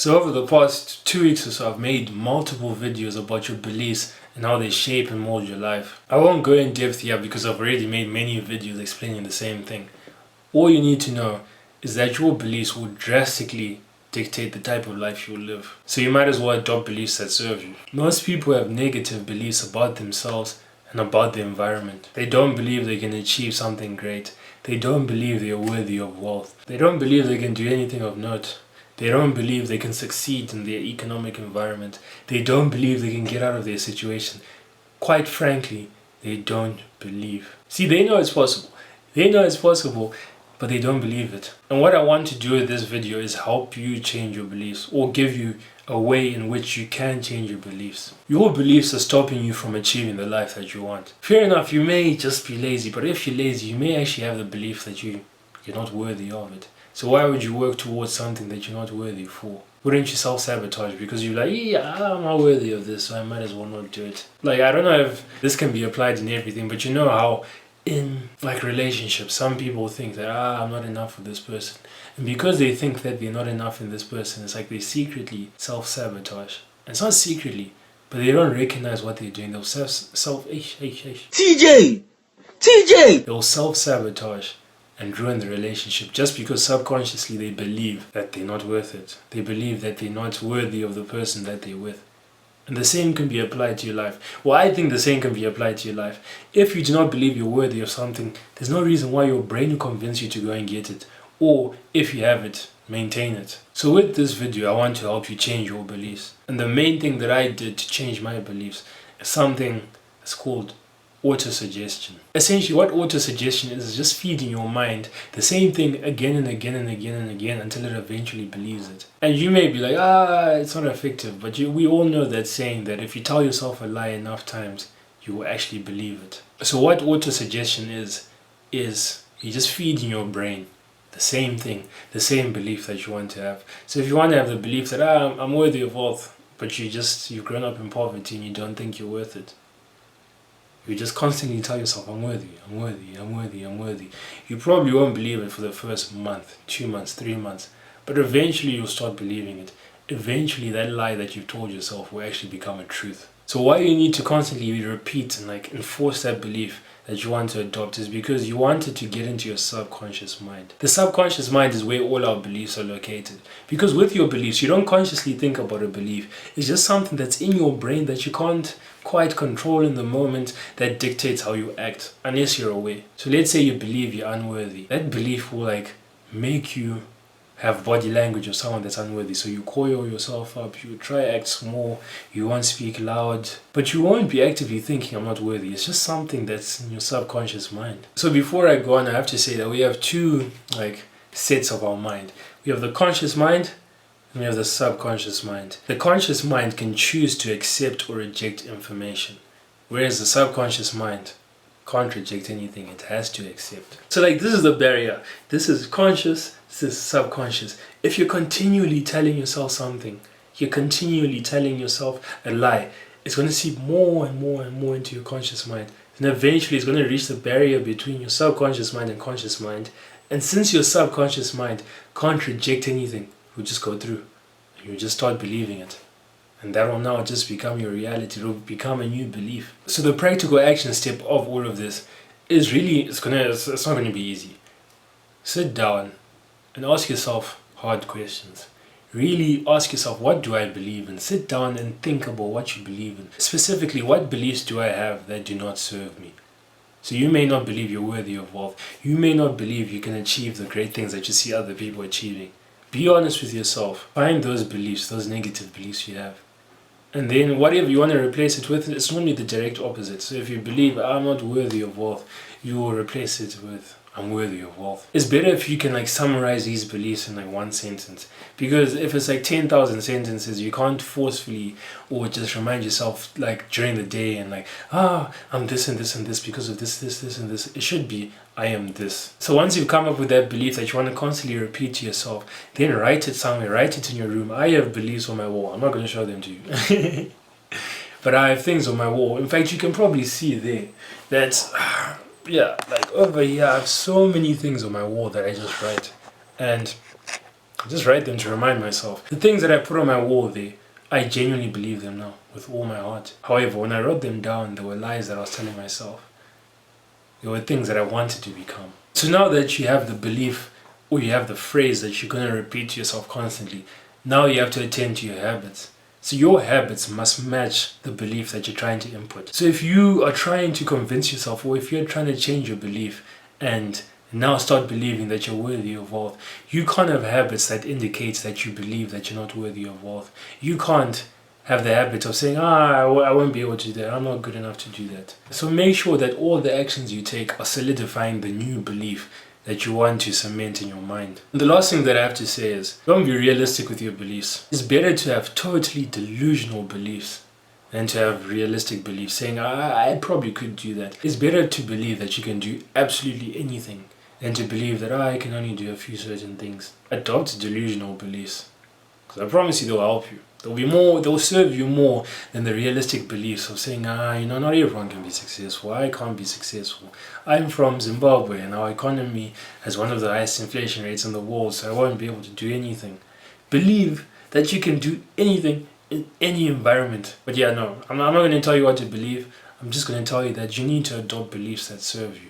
So over the past 2 weeks or so, I've made multiple videos about your beliefs and how they shape and mold your life. I won't go in depth here because I've already made many videos explaining the same thing. All you need to know is that your beliefs will drastically dictate the type of life you'll live. So you might as well adopt beliefs that serve you. Most people have negative beliefs about themselves and about the environment. They don't believe they can achieve something great. They don't believe they are worthy of wealth. They don't believe they can do anything of note. They don't believe they can succeed in their economic environment. They don't believe they can get out of their situation. Quite frankly, they don't believe. See, they know it's possible. They know it's possible, but they don't believe it. And what I want to do with this video is help you change your beliefs, or give you a way in which you can change your beliefs. Your beliefs are stopping you from achieving the life that you want. Fair enough, you may just be lazy, but if you're lazy, you may actually have the belief that you're not worthy of it. So why would you work towards something that you're not worthy for? Wouldn't you self-sabotage because you're like, yeah, I'm not worthy of this, so I might as well not do it. Like, I don't know if this can be applied in everything, but you know how in like relationships, some people think that, I'm not enough for this person. And because they think that they're not enough in this person, it's like they secretly self-sabotage. And it's not secretly, but they don't recognize what they're doing. They'll TJ! They'll self-sabotage and ruin the relationship just because subconsciously they believe that they're not worth it. They believe that they're not worthy of the person that they're with. And the same can be applied to your life. Well, I think the same can be applied to your life. If you do not believe you're worthy of something, there's no reason why your brain will convince you to go and get it. Or if you have it, maintain it. So with this video, I want to help you change your beliefs. And the main thing that I did to change my beliefs is something that's called autosuggestion. Essentially, what autosuggestion is just feeding your mind the same thing again and again and again and again until it eventually believes it. And you may be like, it's not effective, but we all know that saying that if you tell yourself a lie enough times, you will actually believe it. So what autosuggestion is you're just feeding your brain the same thing, the same belief that you want to have. So if you want to have the belief that I'm worthy of wealth, but you've grown up in poverty and you don't think you're worth it, you just constantly tell yourself, I'm worthy, I'm worthy, I'm worthy, I'm worthy. You probably won't believe it for the first month, 2 months, 3 months, but eventually you'll start believing it. Eventually that lie that you've told yourself will actually become a truth. So why you need to constantly repeat and enforce that belief that you want to adopt is because you want it to get into your subconscious mind. The subconscious mind is where all our beliefs are located. Because with your beliefs, you don't consciously think about a belief. It's just something that's in your brain that you can't quite control in the moment, that dictates how you act unless you're aware. So let's say you believe you're unworthy. That belief will make you have body language of someone that's unworthy. So you coil yourself up, you try act small, you won't speak loud, but you won't be actively thinking I'm not worthy. It's just something that's in your subconscious mind. So before I go on, I have to say that we have two sets of our mind. We have the conscious mind and we have the subconscious mind. The conscious mind can choose to accept or reject information, whereas the subconscious mind can't reject anything, it has to accept. So this is the barrier. This is conscious, this is subconscious. If you're continually telling yourself something, you're continually telling yourself a lie, it's going to seep more and more and more into your conscious mind. And eventually it's going to reach the barrier between your subconscious mind and conscious mind. And since your subconscious mind can't reject anything, you'll just go through. You'll just start believing it. And that will now just become your reality. It will become a new belief. So the practical action step of all of this is really, it's not going to be easy. Sit down and ask yourself hard questions. Really ask yourself, what do I believe in? Sit down and think about what you believe in. Specifically, what beliefs do I have that do not serve me? So you may not believe you're worthy of wealth. You may not believe you can achieve the great things that you see other people achieving. Be honest with yourself. Find those beliefs, those negative beliefs you have. And then whatever you want to replace it with, it's normally the direct opposite. So if you believe I'm not worthy of wealth, you will replace it with I'm worthy of wealth. It's better if you can summarize these beliefs in one sentence. Because if it's 10,000 sentences, you can't forcefully or just remind yourself during the day and I'm this and this and this because of this, this, this and this. It should be I am this. So once you've come up with that belief that you want to constantly repeat to yourself, then write it somewhere, write it in your room. I have beliefs on my wall. I'm not going to show them to you. But I have things on my wall. In fact, you can probably see there that over here I have so many things on my wall that I just write. And I just write them to remind myself. The things that I put on my wall there, I genuinely believe them now with all my heart. However, when I wrote them down, there were lies that I was telling myself. There were things that I wanted to become. So now that you have the belief or you have the phrase that you're going to repeat to yourself constantly, now you have to attend to your habits. So your habits must match the belief that you're trying to input. So if you are trying to convince yourself, or if you're trying to change your belief and now start believing that you're worthy of wealth, you can't have habits that indicates that you believe that you're not worthy of wealth. You can't have the habit of saying, I won't be able to do that, I'm not good enough to do that. So make sure that all the actions you take are solidifying the new belief that you want to cement in your mind. And the last thing that I have to say is, don't be realistic with your beliefs. It's better to have totally delusional beliefs than to have realistic beliefs, saying, I probably could do that. It's better to believe that you can do absolutely anything than to believe that I can only do a few certain things. Adopt delusional beliefs, because I promise you they'll help you. They'll serve you more than the realistic beliefs of saying, not everyone can be successful. I can't be successful. I'm from Zimbabwe and our economy has one of the highest inflation rates in the world, so I won't be able to do anything. Believe that you can do anything in any environment. But yeah, no, I'm not going to tell you what to believe. I'm just going to tell you that you need to adopt beliefs that serve you.